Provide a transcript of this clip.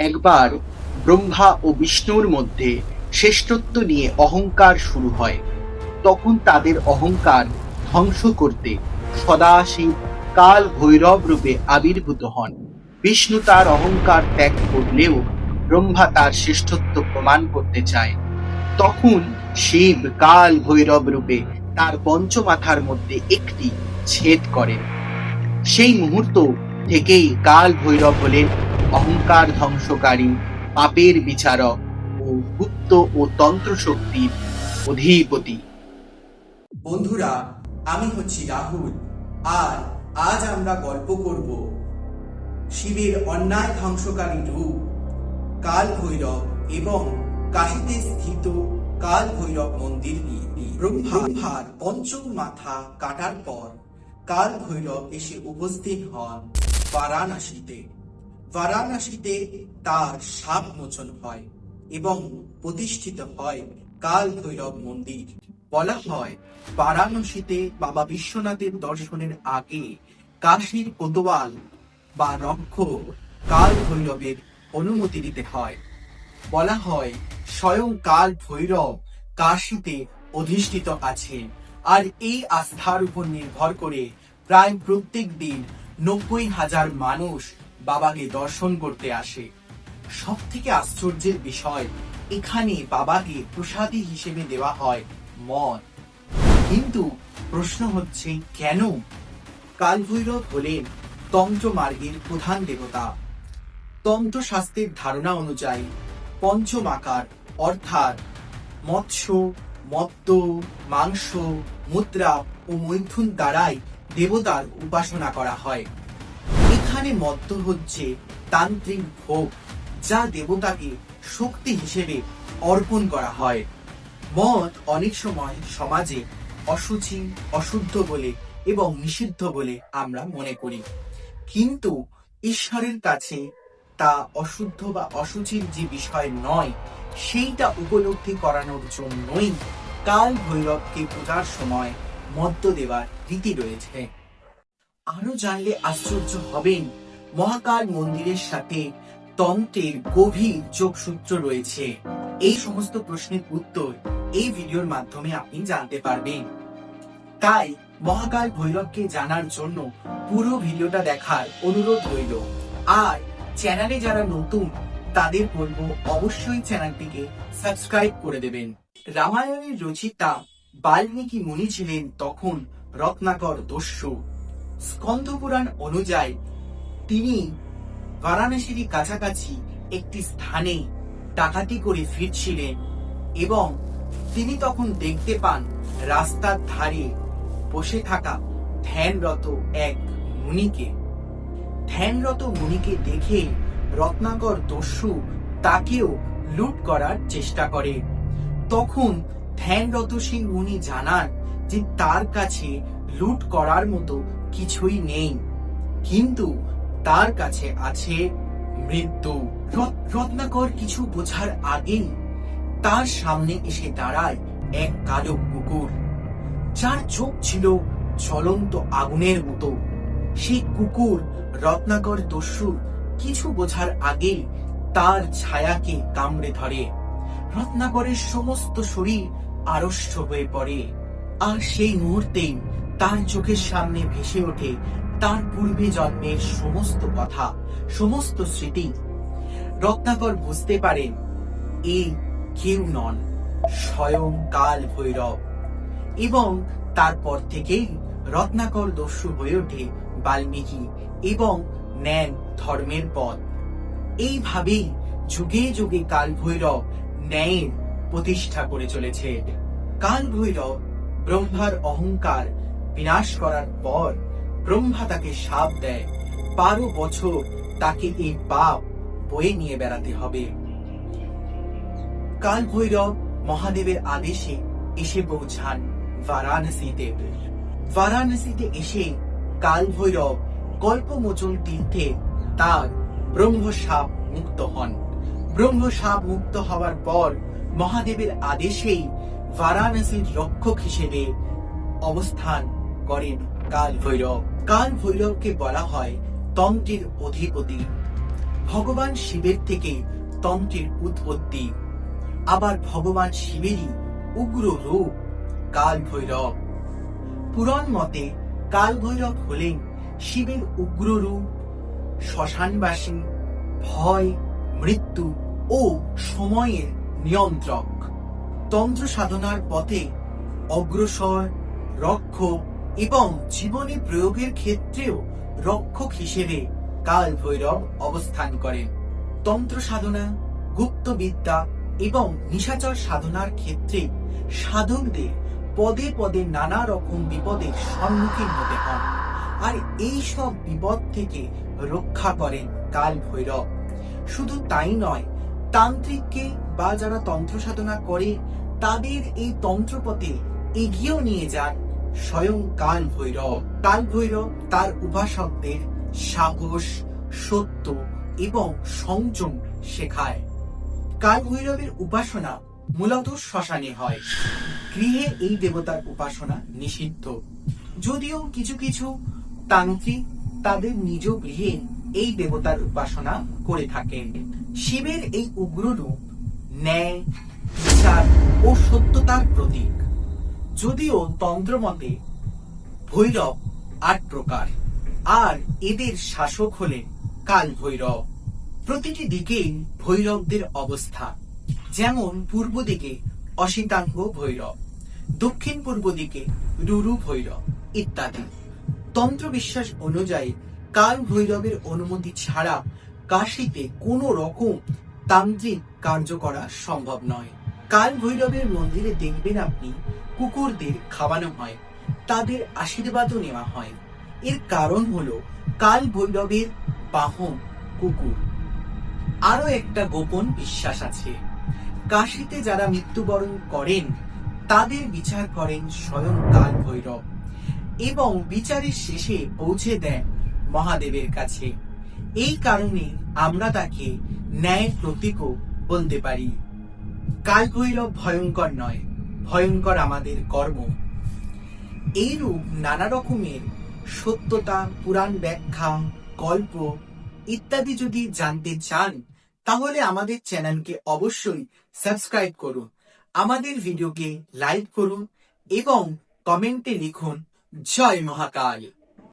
একবার ব্রহ্মা ও বিষ্ণুর মধ্যে শ্রেষ্ঠত্ব নিয়ে অহংকার শুরু হয়। তখন তাদের অহংকার ধ্বংস করতে সদাশিব কাল ভৈরব রূপে আবির্ভূত হন। বিষ্ণু তার অহংকার ত্যাগ করলেও ব্রহ্মা তার শ্রেষ্ঠত্ব প্রমাণ করতে চায়। তখন শিব কাল ভৈরব রূপে তার পঞ্চমাথার মধ্যে একটি ছেদ করেন। সেই মুহূর্ত থেকেই কাল ভৈরব হলেন অহংকার ধ্বংসকারী, পাপের বিচারক ও গুপ্ত ও তন্ত্র শক্তির অধিপতি। বন্ধুরা, আমি হচ্ছি রাহুল, আর আজ আমরা গল্প করব শিবের অন্যায় ধ্বংসকারী রূপ কাল ভৈরব এবং কাশীতে স্থিত কাল ভৈরব মন্দির নিয়ে। ব্রহ্মার পঞ্চম মাথা কাটার পর কাল ভৈরব এসে উপস্থিত হন বারাণসীতে। বারাণসীতে তার শাপ মোচন হয় এবং প্রতিষ্ঠিত হয় কাল ভৈরব মন্দির। বলা হয় বারাণসীতে বাবা বিশ্বনাথের দর্শনের আগে কাশীর কোতোয়াল বা রক্ষক কাল ভৈরবের অনুমতি দিতে হয়। বলা হয় স্বয়ং কাল ভৈরব কাশীতে অধিষ্ঠিত আছেন, আর এই আস্থার উপর নির্ভর করে প্রায় প্রত্যেক দিন 90,000 মানুষ বাবাকে দর্শন করতে আসে। সব থেকে আশ্চর্যের বিষয়, এখানে বাবাকে প্রসাদী হিসেবে দেওয়া হয় মদ। কিন্তু প্রশ্ন হচ্ছে কেন? কাল ভৈরব হলেন তন্ত্র মার্গের প্রধান দেবতা। তন্ত্র শাস্ত্রের ধারণা অনুযায়ী পঞ্চমাকার অর্থাৎ মৎস্য, মত্ত, মাংস, মুদ্রা ও মৈথুন দ্বারাই দেবতার উপাসনা করা হয়। এখানে মদ্য হচ্ছে তান্ত্রিক ভোগ, যা দেবতাকে শক্তি হিসেবে অর্পণ করা হয়। মদ অনেক সময় সমাজে অশুচি, অশুদ্ধ বলে এবং নিষিদ্ধ বলে আমরা মনে করি, কিন্তু ঈশ্বরের কাছে তা অশুদ্ধ বা অশুচির যে বিষয় নয়, সেইটা উপলব্ধি করানোর জন্যই কাল ভৈরবকে পূজার সময় মদ্য দেওয়ার রীতি রয়েছে। আরো জানলে আশ্চর্য হবেন, মহাকাল মন্দিরের সাথে তন্ত্রের গভীর যোগসূত্র রয়েছে। এই সমস্ত প্রশ্নের উত্তর এই ভিডিওর মাধ্যমে আপনি জানতে পারবেন। তাই মহাকাল ভৈরবকে জানার জন্য পুরো ভিডিওটা দেখার অনুরোধ রইল। আর চ্যানেলে যারা নতুন তাদের বলবো অবশ্যই চ্যানেলটিকে সাবস্ক্রাইব করে দেবেন। রামায়ণের রচিতা বাল্মীকি মুনি ছিলেন তখন রত্নাকর দস্যু। স্কন্দ পুরাণ অনুযায়ী তিনি বারাণসীর কাছাকাছি একটি স্থানে ডাকাতি করে ফিরছিলেন এবং তিনি তখন দেখতে পান রাস্তার ধারে বসে থাকা ধ্যানরত এক মুনিকে। ধ্যানরত মুনিকে দেখে রত্নাকর দস্যু তাকেও লুট করার চেষ্টা করে। তখন ধ্যানরত সেই মুনি জানান যে তার কাছে লুট করার মতো কিছুই নেই, কিন্তু তার কাছে আছে মৃত্যু। রত্নাকর কিছু বোঝার আগেই তার সামনে এসে দাঁড়ায় এক কালো কুকুর, যার চোখ ছিল জ্বলন্ত আগুনের মতো। সেই কুকুর রত্নাকর দস্যুর কিছু বোঝার আগেই তার ছায়াকে কামড়ে ধরে। রত্নাকরের সমস্ত শরীর আড়ষ্ট হয়ে পড়ে, আর সেই মুহূর্তেই তার চোখের সামনে ভেসে ওঠে তার পূর্বে জন্মের সমস্ত কথা, সমস্ত স্মৃতি। রত্নাকর বুঝতে পারেন এই কেউ নন, স্বয়ং কাল ভৈরব। এবং তারপর থেকেই রত্নাকর দস্যু হয়ে ওঠে বাল্মীকি এবং নেন ধর্মের পথ। এইভাবেই যুগে যুগে কাল ভৈরব ন্যায়ের প্রতিষ্ঠা করে চলেছে। কাল ভৈরব ব্রহ্মার অহংকার বিনাশ করার পর ব্রহ্মা তাকে শাপ দেয়, 12 বছর তাকে এই পাপ বয়ে নিয়ে বেড়াতে হবে। কাল ভৈরব মহাদেবের আদেশে এসে পৌঁছান বারাণসীতে। বারাণসীতে এসে কাল ভৈরব কল্পমোচন তীর্থে তার ব্রহ্মশাপ মুক্ত হন। ব্রহ্মশাপ মুক্ত হওয়ার পর মহাদেবের আদেশেই বারাণসীর রক্ষক হিসেবে অবস্থান করেন কাল ভৈরব। কাল ভৈরবকে বলা হয় তন্ত্রের অধিপতি। ভগবান শিবের থেকে তন্ত্রের উৎপত্তি। আবার ভগবান শিবেরই উগ্র রূপ কাল ভৈরব। পুরাণ মতে কাল ভৈরব হলেন শিবের উগ্র রূপ, শ্মশানবাসী, ভয়, মৃত্যু ও সময়ের নিয়ন্ত্রক। তন্ত্র সাধনার পথে অগ্রসর, রক্ষক এবং জীবনে প্রয়োগের ক্ষেত্রেও রক্ষক হিসেবে কাল ভৈরব অবস্থান করেন। তন্ত্র সাধনা, গুপ্ত বিদ্যা এবং নিশাচর সাধনার ক্ষেত্রে সাধকদের পদে পদে নানা রকম বিপদের সম্মুখীন হতে হয়, আর এই সব বিপদ থেকে রক্ষা করেন কাল ভৈরব। শুধু তাই নয়, তান্ত্রিককে বা যারা তন্ত্র সাধনা করে তাদের এই তন্ত্রপথে এগিয়েও নিয়ে যান স্বয়ং কাল ভৈরব। কাল ভৈরব তার উপাসকদের সাহস, সত্য এবং সংযম শেখায়। কাল ভৈরবের উপাসনা মূলত শ্মশানে হয়। গৃহে এই দেবতার উপাসনা নিষিদ্ধ, যদিও কিছু কিছু তান্ত্রিক তাদের নিজ গৃহে এই দেবতার উপাসনা করে থাকেন। শিবের এই উগ্র রূপ ন্যায়, বিচার ও সত্যতার প্রতীক। যদিও তন্ত্রমতে ভৈরব ৮ প্রকার, আর এদের শাসক হলেন কাল ভৈরব। প্রতিটি দিকে ভৈরবদের অবস্থা, যেমন পূর্ব দিকে অসিতাঙ্গ ভৈরব, দক্ষিণ পূর্ব দিকে রুরু ভৈরব ইত্যাদি। তন্ত্র বিশ্বাস অনুযায়ী কাল ভৈরবের অনুমতি ছাড়া কাশীতে কোনো রকম তান্ত্রিক কার্য করা সম্ভব নয়। কাল ভৈরবের মন্দিরে দেখবেন আপনি কুকুরদের খাওয়ানো হয়, তাদের আশীর্বাদও নেওয়া হয়। এর কারণ হলো কাল ভৈরবের বাহন কুকুর। আরো একটা গোপন বিশ্বাস আছে, কাশীতে যারা মৃত্যুবরণ করেন তাদের বিচার করেন স্বয়ং কাল ভৈরব এবং বিচারের শেষে পৌঁছে দেন মহাদেবের কাছে। এই কারণে আমরা তাকে ন্যায়ের প্রতীকও বলতে পারি। কাল ভৈরব ভয়ঙ্কর নয়, ভয়ঙ্কর আমাদের কর্ম। এইরূপ নানা রকমের সত্যতা, পুরাণ ব্যাখ্যা, গল্প ইত্যাদি যদি জানতে চান তাহলে আমাদের চ্যানেলকে অবশ্যই সাবস্ক্রাইব করুন, আমাদের ভিডিওকে লাইক করুন এবং কমেন্টে লিখুন জয় মহাকাল।